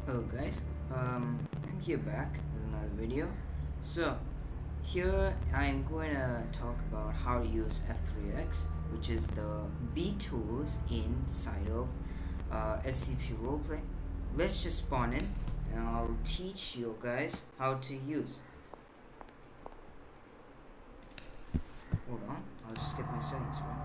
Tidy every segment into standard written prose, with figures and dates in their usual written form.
Hello guys, I'm here back with another video. So here I'm going to talk about how to use F3X, which is the B tools inside of SCP Roleplay. Let's just spawn in and I'll teach you guys how to use. Hold on, I'll just get my settings right.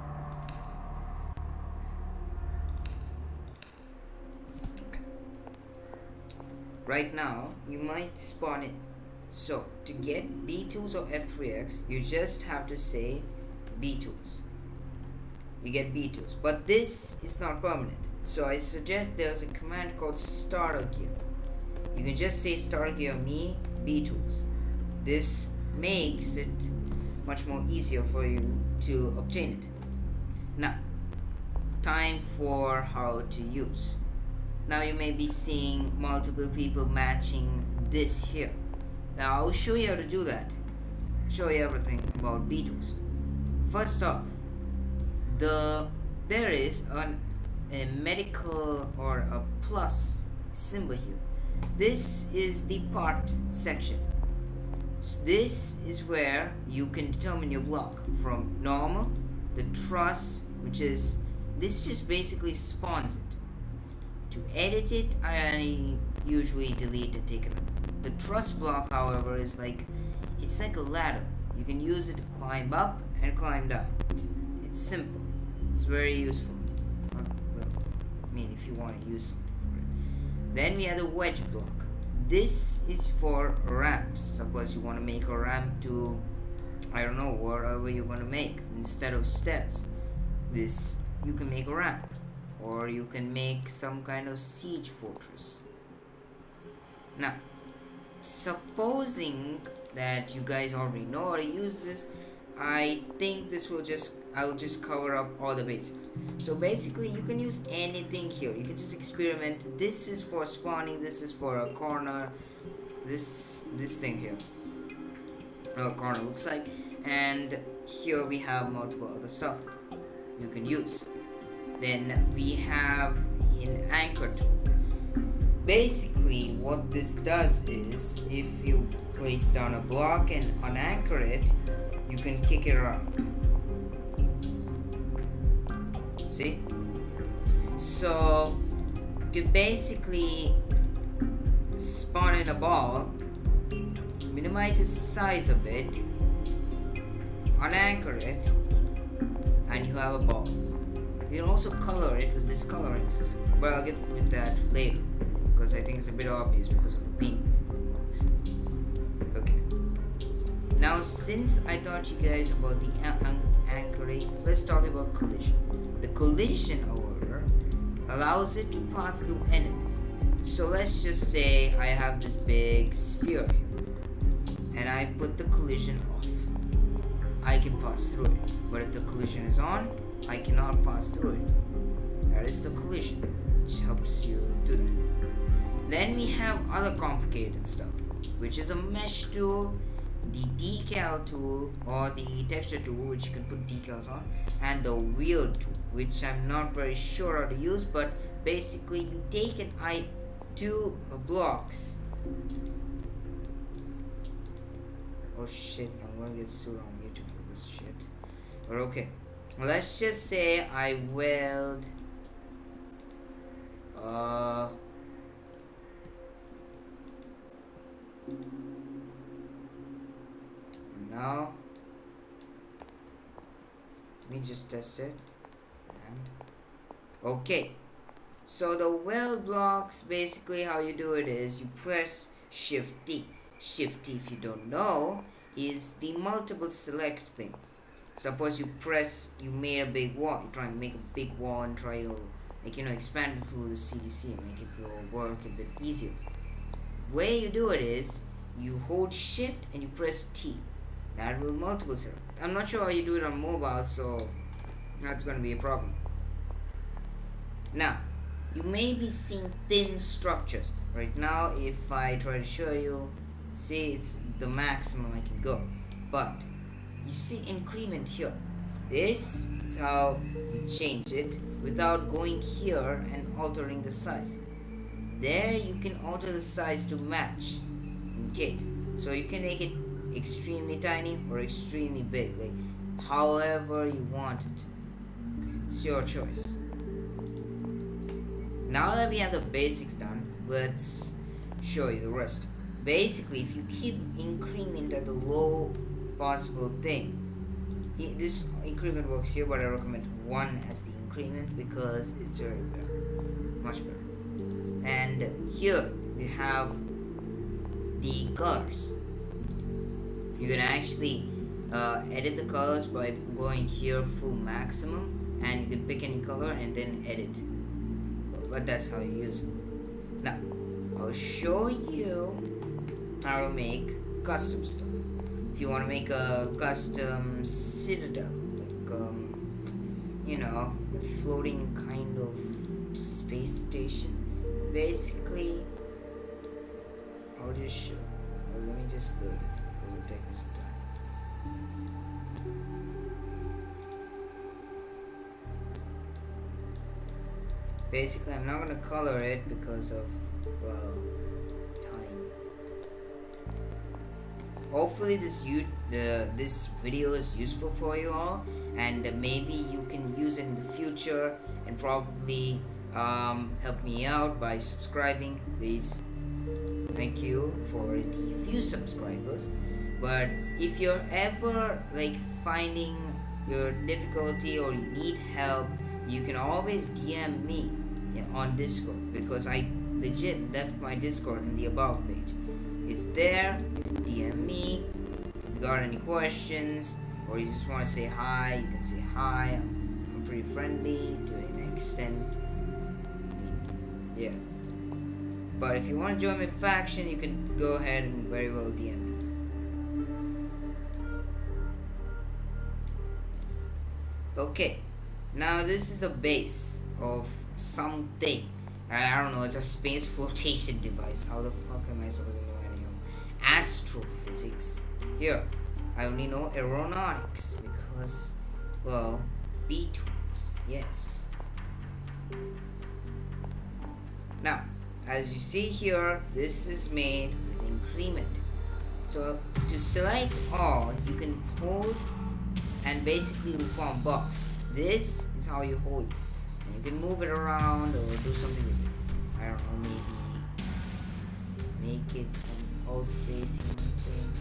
Right now, you might spawn in. So, to get B tools of F3X, you just have to say B tools. You get B tools. But this is not permanent. So, I suggest there's a command called starter gear. You can just say starter gear me B tools. This makes it much more easier for you to obtain it. Now, time for how to use. Now you may be seeing multiple people matching this here. Now I'll show you how to do that. Show you everything about B tools. First off, there is a medical or a plus symbol here. This is the part section. So this is where you can determine your block from normal, the truss, which is this just basically spawns it. To edit it, I usually delete and take it out. The truss block, however, is it's like a ladder. You can use it to climb up and climb down. It's simple. It's very useful. Well, I mean, if you want to use something for it. Then we have the wedge block. This is for ramps. Suppose you want to make a ramp to, I don't know, wherever you're going to make instead of stairs. This you can make a ramp. Or you can make some kind of siege fortress. Now, supposing that you guys already know how to use this, I think I'll just cover up all the basics. So basically, you can use anything here. You can just experiment. This is for spawning. This is for a corner. This thing here, a corner looks like. And here we have multiple other stuff you can use. Then we have an anchor tool. Basically, what this does is, if you place down a block and unanchor it, you can kick it around. See? So, you basically spawn in a ball, minimize its size a bit, unanchor it, and you have a ball. You can also color it with this coloring system, but I'll get with that later because I think it's a bit obvious because of the paint box. Okay. Now, since I taught you guys about the anchoring, let's talk about collision. The collision, however, allows it to pass through anything. So let's just say I have this big sphere here, and I put the collision off. I can pass through it, but if the collision is on, I cannot pass through it. That is the collision, which helps you do that. Then we have other complicated stuff, which is a mesh tool, the decal tool or the texture tool, which you can put decals on, and the wheel tool, which I'm not very sure how to use, but basically you take two blocks. Oh shit, I'm gonna get sued on YouTube for this shit. But okay. Let's just say I weld now let me just test it and okay, so the weld blocks, basically how you do it is you press Shift T. Shift T, if you don't know, is the multiple select thing. Suppose you made a big wall, you're trying to make a big wall and try to expand it through the CDC and make it work a bit easier. The way you do it is you hold Shift and you press T. That will multiple select. I'm not sure how you do it on mobile, so that's going to be a problem. Now, you may be seeing thin structures. Right now, if I try to show you, see, it's the maximum I can go. But you see increment here. This is how you change it without going here and altering the size. there you can alter the size to match in case. So you can make it extremely tiny or extremely big, like however you want it. It's your choice. Now that we have the basics done, let's show you the rest. Basically, if you keep increment at the low possible thing, this increment works here, but I recommend 1 as the increment because it's very better, much better. And here we have the colors. You can actually edit the colors by going here full maximum, and you can pick any color and then edit. But that's how you use it. Now, I'll show you how to make custom stuff. If you want to make a custom citadel, like you know, a floating kind of space station. Basically, I'll just show. Let me just build it because it'll take me some time. Basically, I'm not gonna color it because of, well, time. Hopefully this video is useful for you all, and maybe you can use it in the future, and probably help me out by subscribing, please. Thank you for the few subscribers. But if you're ever like finding your difficulty or you need help, you can always DM me on Discord, because I legit left my Discord in the about page. It's there. You can DM me if you got any questions, or you just want to say hi. You can say hi. I'm pretty friendly to an extent. Yeah. But if you want to join my faction, you can go ahead and very well DM me. Okay. Now this is the base of something. I don't know, it's a space flotation device. How the fuck am I supposed to know any of astrophysics? Here, I only know aeronautics because, well, B-tools, yes. Now, as you see here, this is made with increment. So to select all, you can hold and basically will form box. This is how you hold it. And you can move it around or do something with it. I don't know, maybe make it some pulsating thing.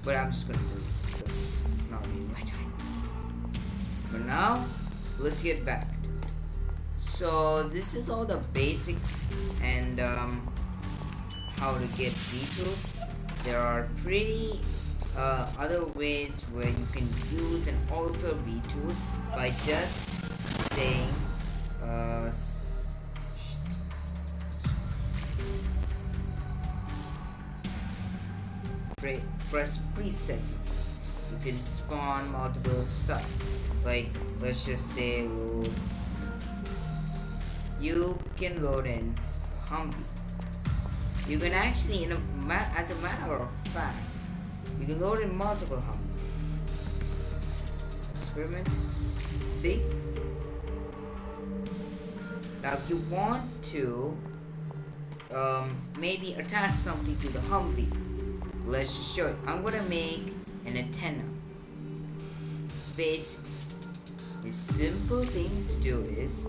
But I'm just gonna do it because it's not really my time. But now, let's get back to it. So this is all the basics and how to get V-tools. There are pretty other ways where you can use and alter V-tools by just saying press presets. You can spawn multiple stuff, like let's just say load. You can load in Humvee. You can actually, as a matter of fact, you can load in multiple Humvees. Experiment. See? Now if you want to maybe attach something to the Humvee, let's just show it. I'm gonna make an antenna. Basically, the simple thing to do is,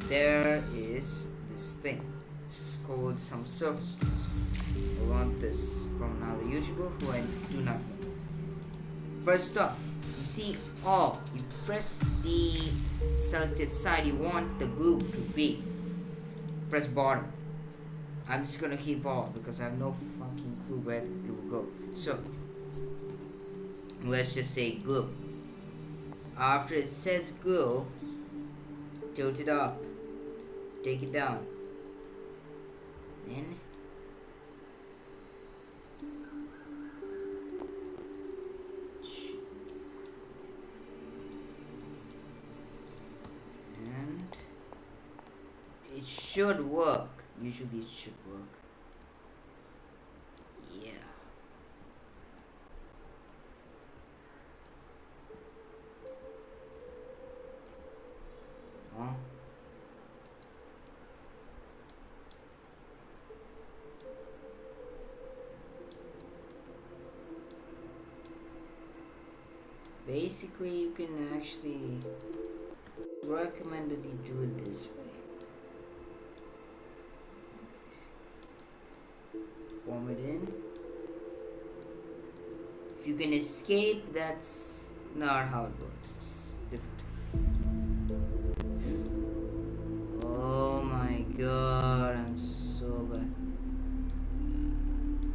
there is this thing. This is called some surface tools. I want this from another YouTuber who I do not know. First off, you see all. You press the selected side you want the glue to be. Press bottom. I'm just gonna keep all because I have no fucking clue where it will go. So let's just say glue. After it says glue, tilt it up, take it down, then and it should work. Usually it should work. Yeah. Basically, you can actually recommend that you do it this way. Form it in. If you can escape, that's not how it works. It's different. Oh my god, I'm so bad.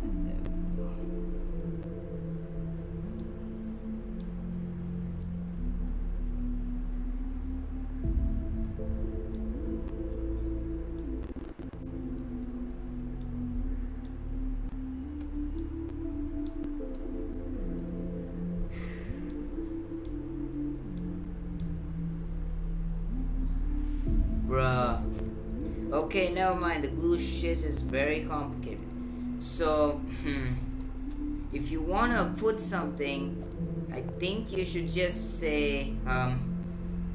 And there we go. Bruh. Okay, never mind. The glue shit is very complicated. So, if you wanna put something, I think you should just say,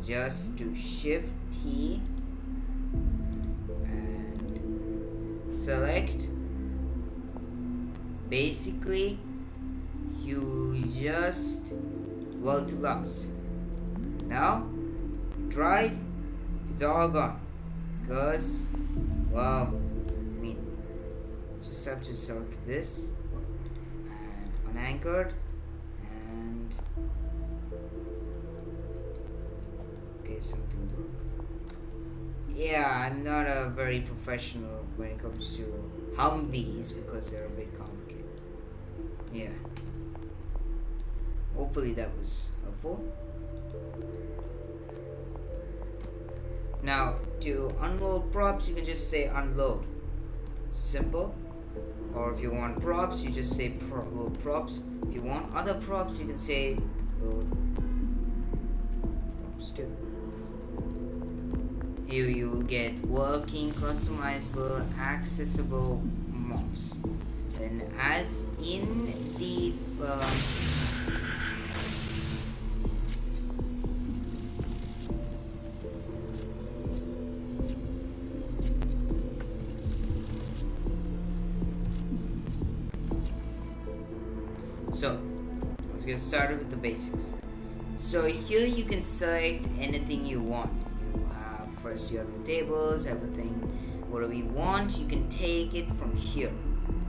just do Shift T and select. Basically, you just weld to last. Now, drive. It's all gone. Because, well, I mean, just have to select this and unanchored and okay, something broke. Yeah, I'm not a very professional when it comes to Humvees because they're a bit complicated. Yeah. Hopefully that was helpful. Now, to unload props, you can just say unload. Simple. Or if you want props, you just say load props. If you want other props, you can say load props too. Here you will get working, customizable, accessible mobs. And as in the so, let's get started with the basics. So here you can select anything you want. You have, first you have your tables, everything. Whatever you want, you can take it from here.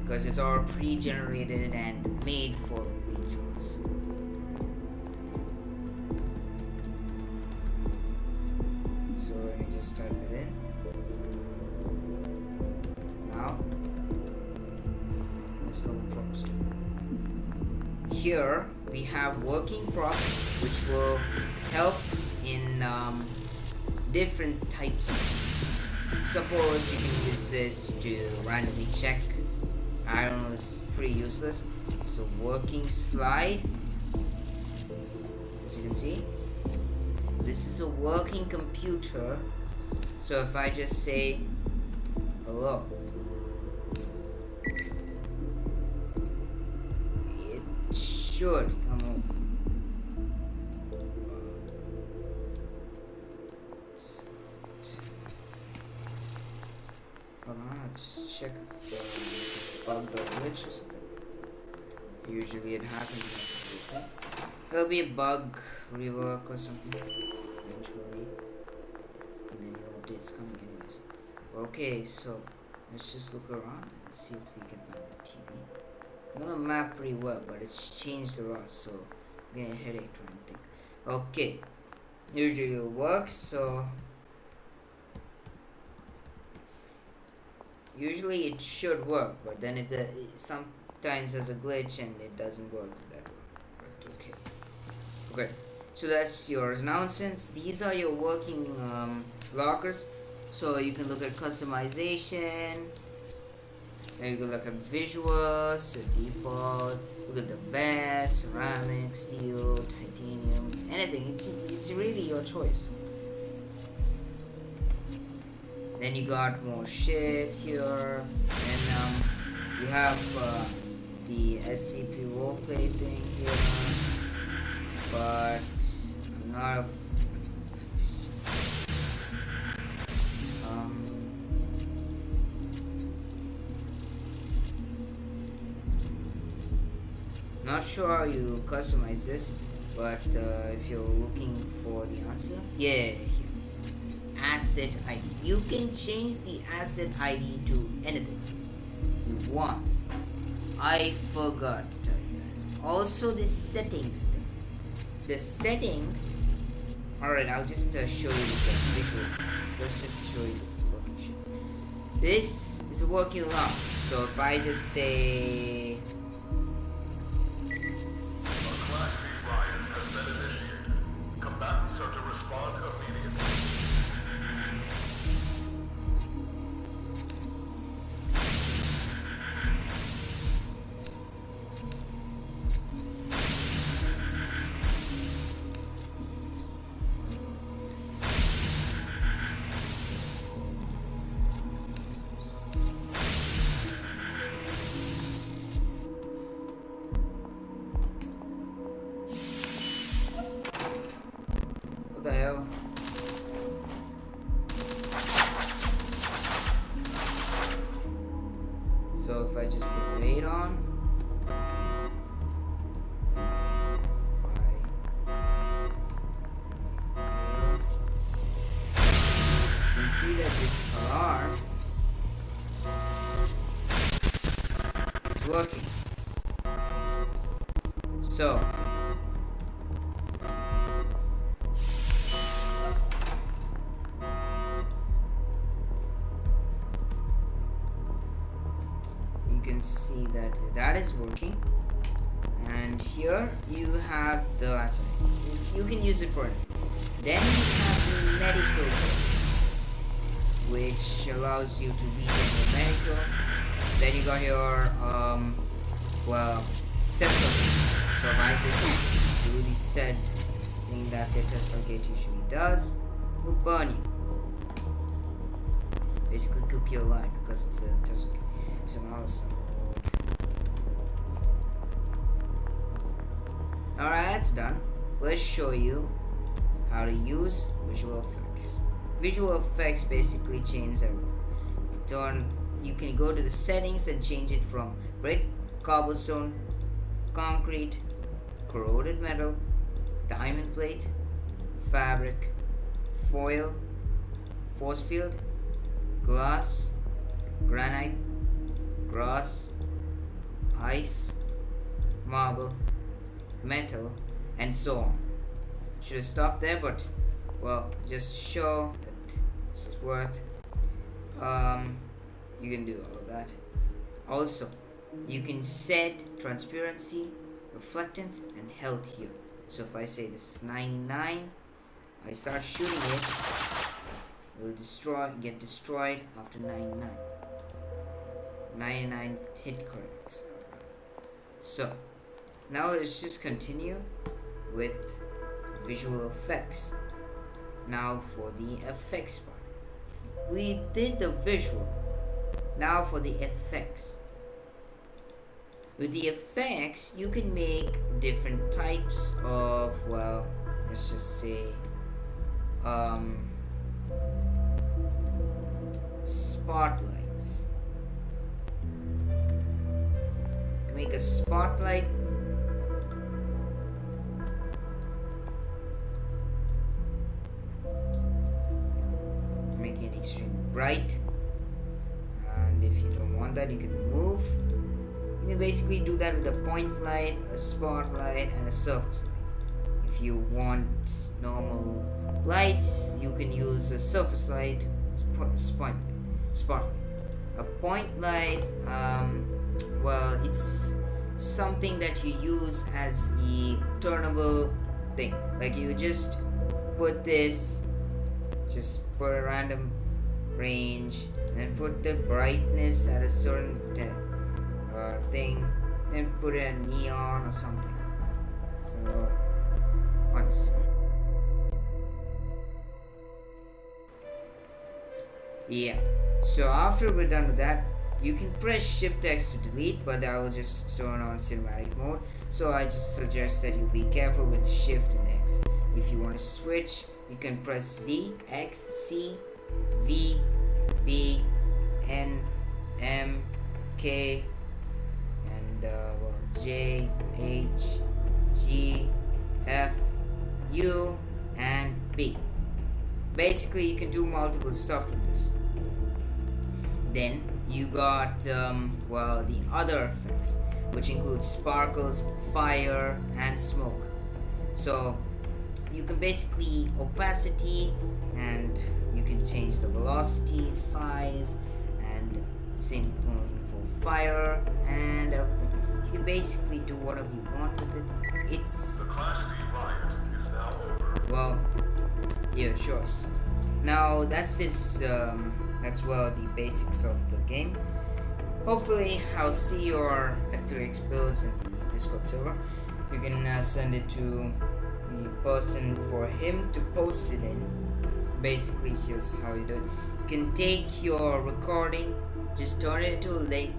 Because it's all pre-generated and made for rituals. So let me just type it in. Now, let's load props too. Here we have working props which will help in different types of. Suppose you can use this to randomly check. I don't know, it's pretty useless. So working slide, as you can see, this is a working computer. So if I just say hello, should come on. Hold on, I'll just check if it's bugged or glitch or something. Usually it happens in SCP. There'll be a bug, rework or something eventually. And then your updates coming anyways. Okay, so let's just look around and see if we can find a TV. I know the map pretty well, but it's changed a lot, so I'm getting a headache trying to think. Okay, usually it works, so usually it should work, but then it sometimes there's a glitch and it doesn't work that way. But okay, so that's yours. Now since these are your working lockers, so you can look at customization. Then you can look at visuals, so default, look at the vest, ceramic, steel, titanium, anything. It's really your choice. Then you got more shit here, and you have the SCP Roleplay thing here, but I'm not a not sure how you customize this. but if you're looking for the answer, yeah, here. Asset ID. You can change the asset ID to anything you want. I forgot to tell you guys. Also, the settings thing. The settings. Alright, I'll just show you the visual. So let's just show you the working. This is a working alarm. So if I just say. What the hell? So if I just put weight on, you can see that this alarm is working. So you can see that that is working, and here you have the answer. You can use it for anything. Then you have the medical code, which allows you to read your medical. Then you got your Tesla. So if I just do the said thing that the Tesla gate usually does, will burn you. Basically cook you alive because it's a Tesla gate. So now let's alright, that's done. Let's show you how to use visual effects. Visual effects basically change everything. You can go to the settings and change it from brick, cobblestone, concrete, corroded metal, diamond plate, fabric, foil, force field, glass, granite, grass, ice, marble, metal, and so on. Should have stopped there, but well, just show that this is worth. You can do all of that. Also, you can set transparency, reflectance, and health here. So if I say this is 99, I start shooting it, it will get destroyed after 99. 99 hit critics. So now let's just continue with visual effects. Now for the effects part. We did the visual. Now for the effects. With the effects, you can make different types of, well, let's just say spotlights. Make a spotlight. Make it extremely bright. And if you don't want that, you can move. You can basically do that with a point light, a spotlight, and a surface light. If you want normal lights, you can use a surface light, spotlight. A point light, well, it's something that you use as a turnable thing. Like you just put this, just put a random range, and put the brightness at a certain thing, then put it in neon or something. So once. Yeah. So after we're done with that, you can press Shift X to delete, but I will just turn on cinematic mode. So I just suggest that you be careful with Shift and X. If you want to switch, you can press Z, X, C, V, B, N, M, K, and J, H, G, F, U, and B. Basically, you can do multiple stuff with this. Then you got well, the other effects, which include sparkles, fire, and smoke. So you can basically opacity, and you can change the velocity, size, and same going for fire and everything. You can basically do whatever you want with it. It's The Class D riot is now over. well, your choice. Now that's this. That's well the basics of the game. Hopefully, I'll see your F3X builds in the Discord server. You can send it to the person for him to post it in. Basically, here's how you do it. You can take your recording, just turn it into a link,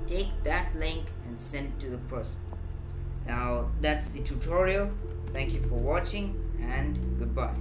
take that link and send it to the person. Now that's the tutorial. Thank you for watching and goodbye.